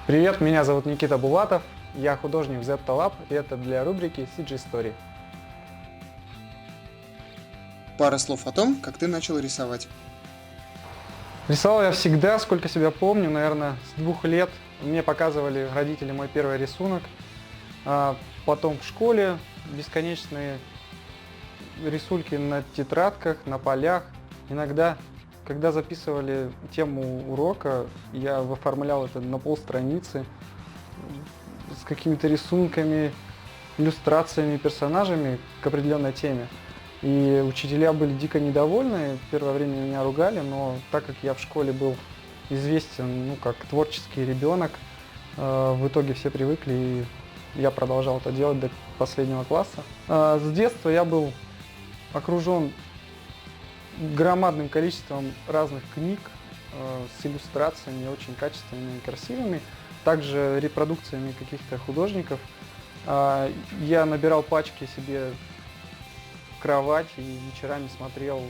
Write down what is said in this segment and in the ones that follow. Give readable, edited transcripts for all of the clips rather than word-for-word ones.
Привет, меня зовут Никита Булатов, я художник Zeptalab, и это для рубрики CG Story. Пара слов о том, как ты начал рисовать. Рисовал я всегда, сколько себя помню, наверное, с 2 лет. Мне показывали родители мой первый рисунок. Потом в школе бесконечные рисунки на тетрадках, на полях. Иногда, когда записывали тему урока, я оформлял это на полстраницы с какими-то рисунками, иллюстрациями, персонажами к определенной теме. И учителя были дико недовольны, первое время меня ругали, но так как я в школе был известен, как творческий ребенок, в итоге все привыкли, и я продолжал это делать до последнего класса. С детства я был окружен громадным количеством разных книг с иллюстрациями очень качественными и красивыми, также репродукциями каких-то художников. Я набирал пачки себе в кровать и вечерами смотрел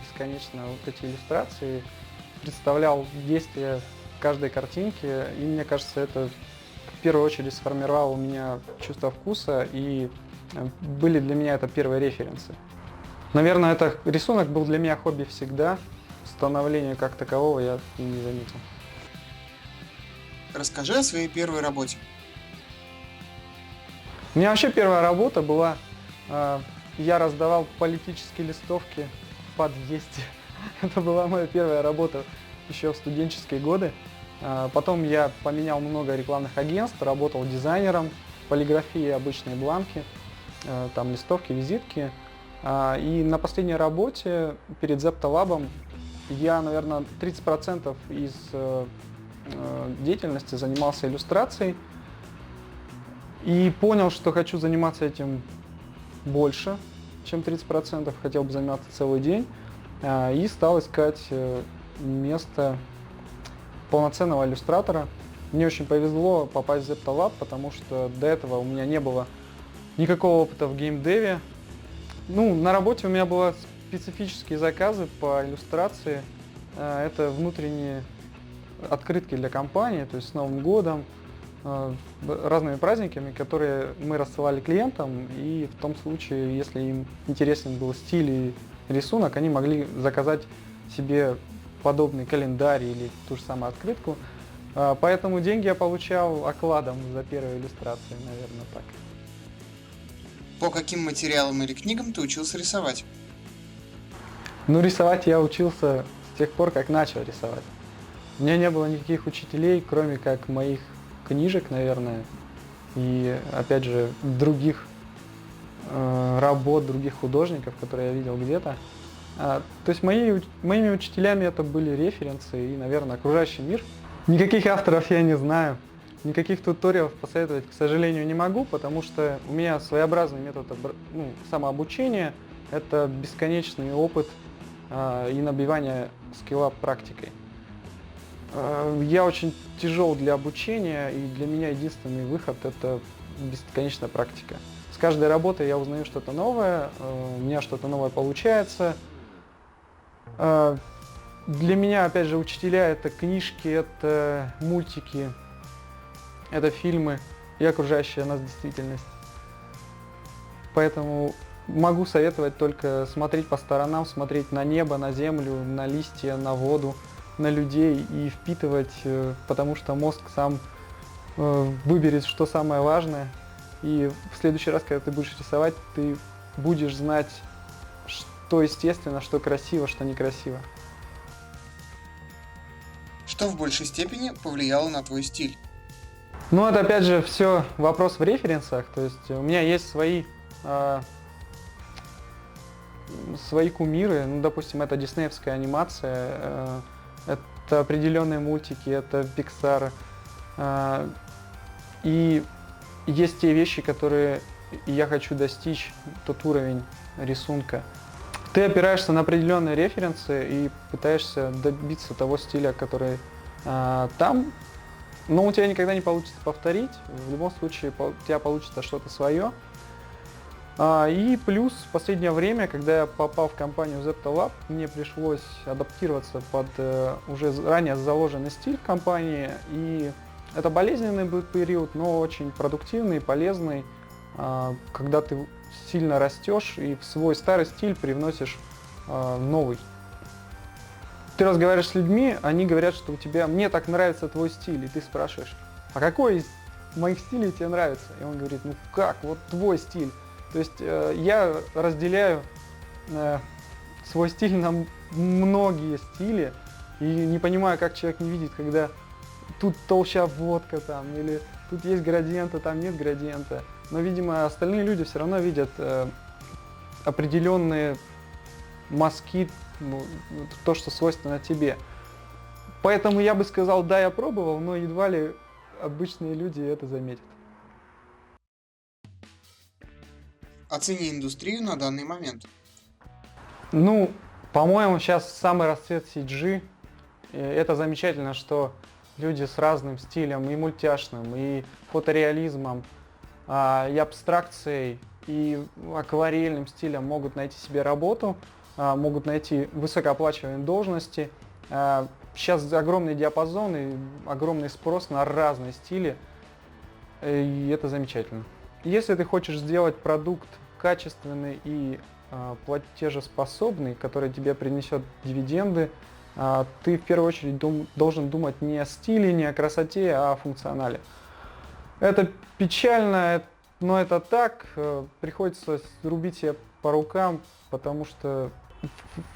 бесконечно вот эти иллюстрации, представлял действия каждой картинки, и мне кажется, это в первую очередь сформировало у меня чувство вкуса, и были для меня это первые референсы. Наверное, рисунок был для меня хобби всегда, становления как такового я и не заметил. Расскажи о своей первой работе. У меня вообще первая работа была, я раздавал политические листовки в подъезде. Это была моя первая работа еще в студенческие годы. Потом я поменял много рекламных агентств, работал дизайнером, полиграфии, обычные бланки, там листовки, визитки. И на последней работе перед Zeptalab я, наверное, 30% из деятельности занимался иллюстрацией. И понял, что хочу заниматься этим больше, чем 30%, хотел бы заниматься целый день. И стал искать место полноценного иллюстратора. Мне очень повезло попасть в Zeptalab, потому что до этого у меня не было никакого опыта в геймдеве. На работе у меня были специфические заказы по иллюстрации. Это внутренние открытки для компании, то есть с Новым годом, разными праздниками, которые мы рассылали клиентам, и в том случае, если им интересен был стиль и рисунок, они могли заказать себе подобный календарь или ту же самую открытку. Поэтому деньги я получал окладом за первые иллюстрации, наверное, так. По каким материалам или книгам ты учился рисовать? Рисовать я учился с тех пор, как начал рисовать. У меня не было никаких учителей, кроме как моих книжек, наверное, и, опять же, других работ, других художников, которые я видел где-то. То есть моими учителями это были референсы и, наверное, окружающий мир. Никаких авторов я не знаю, никаких туториалов посоветовать, к сожалению, не могу, потому что у меня своеобразный метод самообучения, это бесконечный опыт и набивание скилла практикой. Я очень тяжел для обучения, и для меня единственный выход – это бесконечная практика. С каждой работой я узнаю что-то новое, у меня что-то новое получается. Для меня, опять же, учителя – это книжки, это мультики, это фильмы и окружающая нас действительность. Поэтому могу советовать только смотреть по сторонам, смотреть на небо, на землю, на листья, на воду, на людей и впитывать, потому что мозг сам выберет, что самое важное. И в следующий раз, когда ты будешь рисовать, ты будешь знать, что естественно, что красиво, что некрасиво. Что в большей степени повлияло на твой стиль? Это опять же все вопрос в референсах. То есть у меня есть свои кумиры. Допустим, это диснеевская анимация, это определенные мультики, это Pixar. И есть те вещи, которые я хочу достичь, тот уровень рисунка. Ты опираешься на определенные референсы и пытаешься добиться того стиля, который там, но у тебя никогда не получится повторить. В любом случае у тебя получится что-то свое. И плюс в последнее время, когда я попал в компанию Zeptalab, мне пришлось адаптироваться под уже ранее заложенный стиль компании и Это болезненный был период, но очень продуктивный, полезный, когда ты сильно растешь и в свой старый стиль привносишь новый. Ты разговариваешь с людьми, они говорят, что у тебя, мне так нравится твой стиль, и ты спрашиваешь, а какой из моих стилей тебе нравится? И он говорит, ну как, вот твой стиль. То есть я разделяю свой стиль на многие стили, и не понимаю, как человек не видит, когда тут толща водка там, или тут есть градиента, там нет градиента. Но, видимо, остальные люди все равно видят определенные мазки, ну, то, что свойственно тебе. Поэтому я бы сказал, да, я пробовал, но едва ли обычные люди это заметят. Оцени индустрию на данный момент. Ну, по-моему, сейчас самый расцвет CG. И это замечательно, что люди с разным стилем, и мультяшным, и фотореализмом, и абстракцией, и акварельным стилем могут найти себе работу, могут найти высокооплачиваемые должности. Сейчас огромный диапазон и огромный спрос на разные стили, и это замечательно. Если ты хочешь сделать продукт качественный и платежеспособный, который тебе принесет дивиденды, ты в первую очередь должен думать не о стиле, не о красоте, а о функционале. Это печально, но это так. Приходится рубить себя по рукам, потому что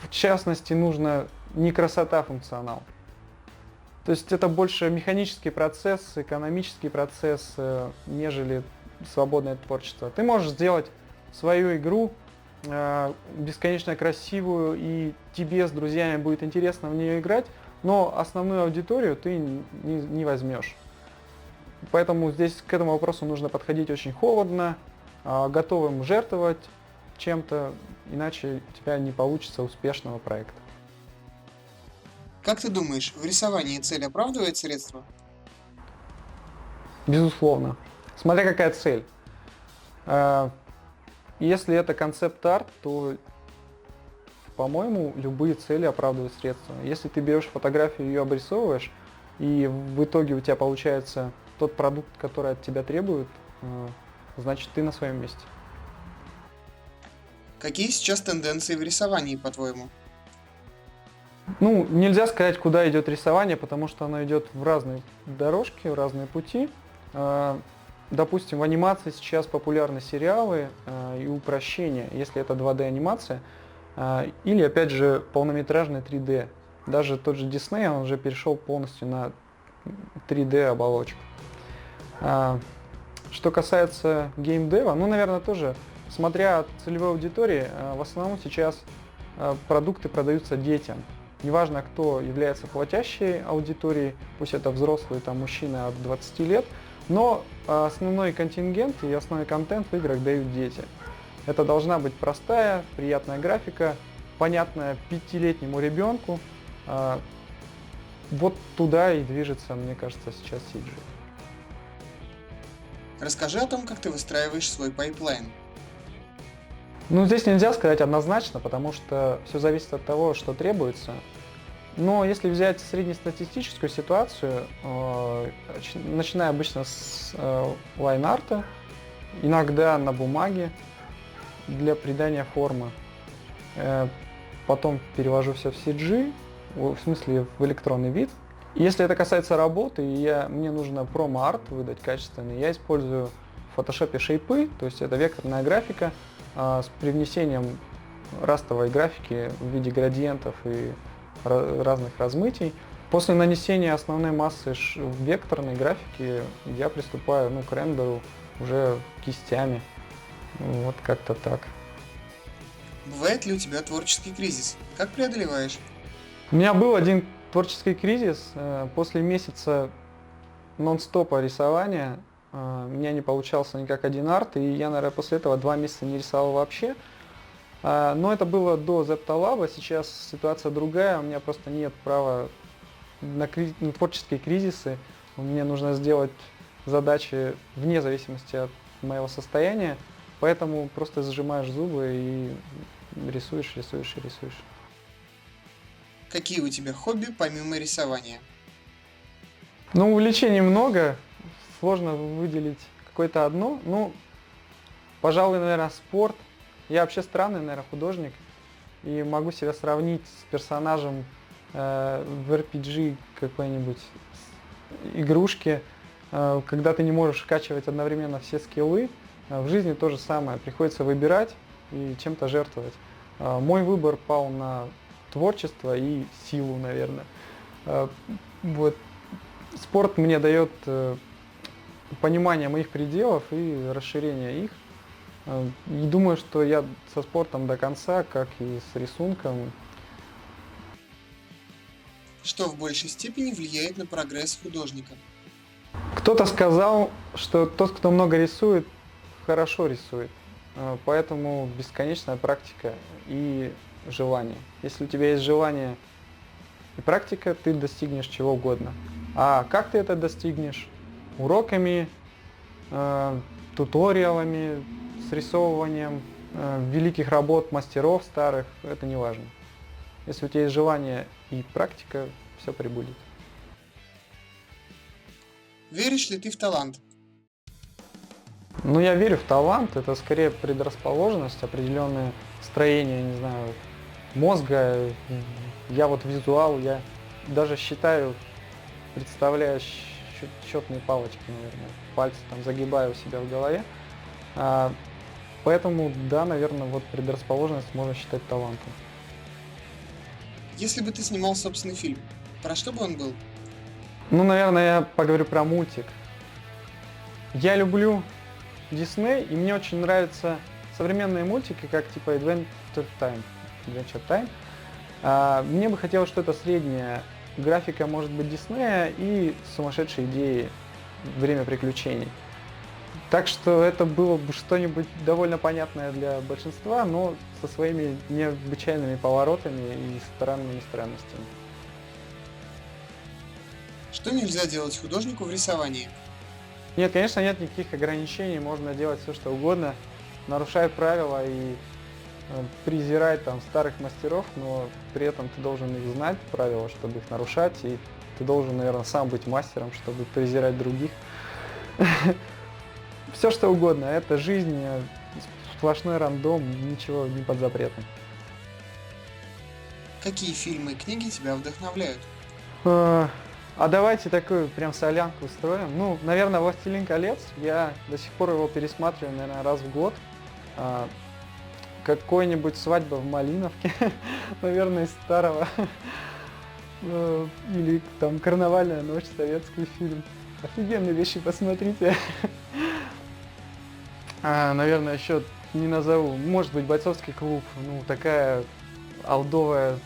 в частности нужно не красота, а функционал. То есть это больше механический процесс, экономический процесс, нежели свободное творчество. Ты можешь сделать свою игру бесконечно красивую, и тебе с друзьями будет интересно в нее играть, но основную аудиторию ты не возьмешь. Поэтому здесь к этому вопросу нужно подходить очень холодно, готовым жертвовать чем-то, иначе у тебя не получится успешного проекта. Как ты думаешь, в рисовании цель оправдывает средства? Безусловно. Смотря какая цель. Если это концепт-арт, то, по-моему, любые цели оправдывают средства. Если ты берешь фотографию и ее обрисовываешь, и в итоге у тебя получается тот продукт, который от тебя требуют, значит, ты на своем месте. Какие сейчас тенденции в рисовании, по-твоему? Ну, нельзя сказать, куда идет рисование, потому что оно идет в разные дорожки, в разные пути. Допустим, в анимации сейчас популярны сериалы и упрощения, если это 2D анимация, или, опять же, полнометражный 3D. Даже тот же Disney, он уже перешел полностью на 3D оболочку. Что касается геймдева, ну, наверное, тоже, смотря от целевой аудитории, в основном сейчас продукты продаются детям. Неважно, кто является платящей аудиторией, пусть это взрослые там, мужчины от 20 лет, но основной контингент и основной контент в играх дают дети. Это должна быть простая, приятная графика, понятная 5-летнему ребенку. Вот туда и движется, мне кажется, сейчас CG. Расскажи о том, как ты выстраиваешь свой пайплайн. Ну, здесь нельзя сказать однозначно, потому что все зависит от того, что требуется. Но если взять среднестатистическую ситуацию, начиная обычно с лайн-арта, иногда на бумаге для придания формы, потом перевожу все в CG, в смысле в электронный вид. Если это касается работы, мне нужно промо-арт выдать качественный, я использую в Photoshop шейпы, то есть это векторная графика с привнесением растровой графики в виде градиентов и разных размытий. После нанесения основной массы векторной графики я приступаю к рендеру уже кистями. Вот как-то так. Бывает ли у тебя творческий кризис? Как преодолеваешь? У меня был один творческий кризис. После месяца нон-стопа рисования у меня не получался никак один арт, и я, наверное, после этого 2 месяца не рисовал вообще. Но это было до Zeptalab, сейчас ситуация другая, у меня просто нет права на творческие кризисы. Мне нужно сделать задачи вне зависимости от моего состояния, поэтому просто сжимаешь зубы и рисуешь. Какие у тебя хобби помимо рисования? Ну, увлечений много, сложно выделить какое-то одно. Ну, пожалуй, наверное, спорт. Я вообще странный, наверное, художник. И могу себя сравнить с персонажем в RPG какой-нибудь игрушки, когда ты не можешь вкачивать одновременно все скиллы. В жизни то же самое. Приходится выбирать и чем-то жертвовать. Мой выбор пал на творчество и силу, наверное. Вот. Спорт мне дает понимание моих пределов и расширение их. И думаю, что я со спортом до конца, как и с рисунком. Что в большей степени влияет на прогресс художника? Кто-то сказал, что тот, кто много рисует, хорошо рисует. Поэтому бесконечная практика и желание. Если у тебя есть желание и практика, ты достигнешь чего угодно. А как ты это достигнешь? Уроками, туториалами, срисовыванием великих работ мастеров старых, это не важно. Если у тебя есть желание и практика, все прибудет. Веришь ли ты в талант? Ну, я верю в талант, это скорее предрасположенность, определенное строение, не знаю, мозга. Я вот визуал, я даже считаю, представляю счетные палочки, наверное, пальцы там загибаю у себя в голове. Поэтому, да, наверное, вот предрасположенность можно считать талантом. Если бы ты снимал собственный фильм, про что бы он был? Ну, наверное, я поговорю про мультик. Я люблю Disney, и мне очень нравятся современные мультики, как типа Adventure Time. Мне бы хотелось что-то среднее. Графика может быть Диснея и сумасшедшие идеи, время приключений. Так что это было бы что-нибудь довольно понятное для большинства, но со своими необычайными поворотами и странными странностями. Что нельзя делать художнику в рисовании? Нет, конечно, нет никаких ограничений, можно делать все, что угодно, нарушать правила и презирать там старых мастеров, но при этом ты должен их знать, правила, чтобы их нарушать, и ты должен, наверное, сам быть мастером, чтобы презирать других. Все, что угодно, это жизнь, сплошной рандом, ничего не под запретом. Какие фильмы и книги тебя вдохновляют? А давайте такую прям солянку устроим. Ну, наверное, «Властелин колец». Я до сих пор его пересматриваю, наверное, раз в год. Какой-нибудь «Свадьба в Малиновке», наверное, из старого. Или там «Карнавальная ночь», советский фильм. Офигенные вещи, посмотрите. Наверное, еще не назову. Может быть, «Бойцовский клуб». Ну, такая олдовая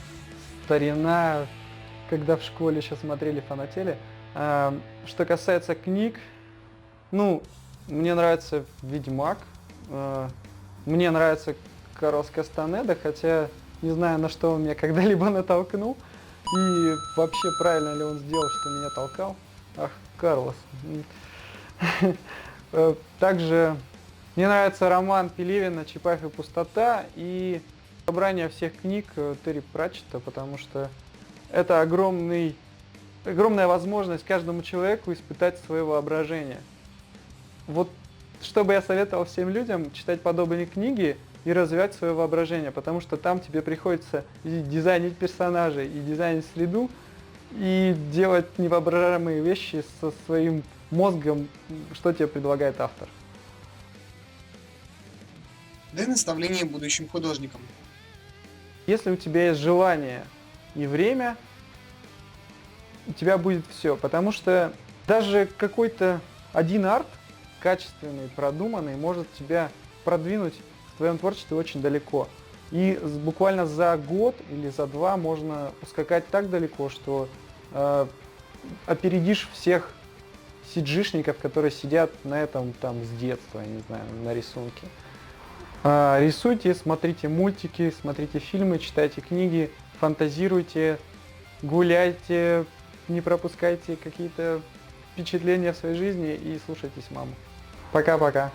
старина, когда в школе еще смотрели, фанатели. Что касается книг, ну, мне нравится «Ведьмак», мне нравится Карлос Кастанеда, хотя не знаю, на что он меня когда-либо натолкнул, и вообще правильно ли он сделал, что меня толкал. Ах, Карлос. Также мне нравится роман Пелевина «Чапаев и пустота» и собрание всех книг Терри Пратчетта, потому что это огромная возможность каждому человеку испытать свое воображение. Вот что бы я советовал всем людям: читать подобные книги и развивать свое воображение, потому что там тебе приходится и дизайнить персонажей, и дизайнить среду, и делать невоображаемые вещи со своим мозгом, что тебе предлагает автор. Дай наставление будущим художникам. Если у тебя есть желание и время, у тебя будет все, потому что даже какой-то один арт, качественный, продуманный, может тебя продвинуть в твоем творчестве очень далеко. И буквально за год или за два можно ускакать так далеко, что опередишь всех сиджишников, которые сидят на этом там с детства, я не знаю, на рисунке. Рисуйте, смотрите мультики, смотрите фильмы, читайте книги, фантазируйте, гуляйте, не пропускайте какие-то впечатления в своей жизни и слушайтесь маму. Пока-пока.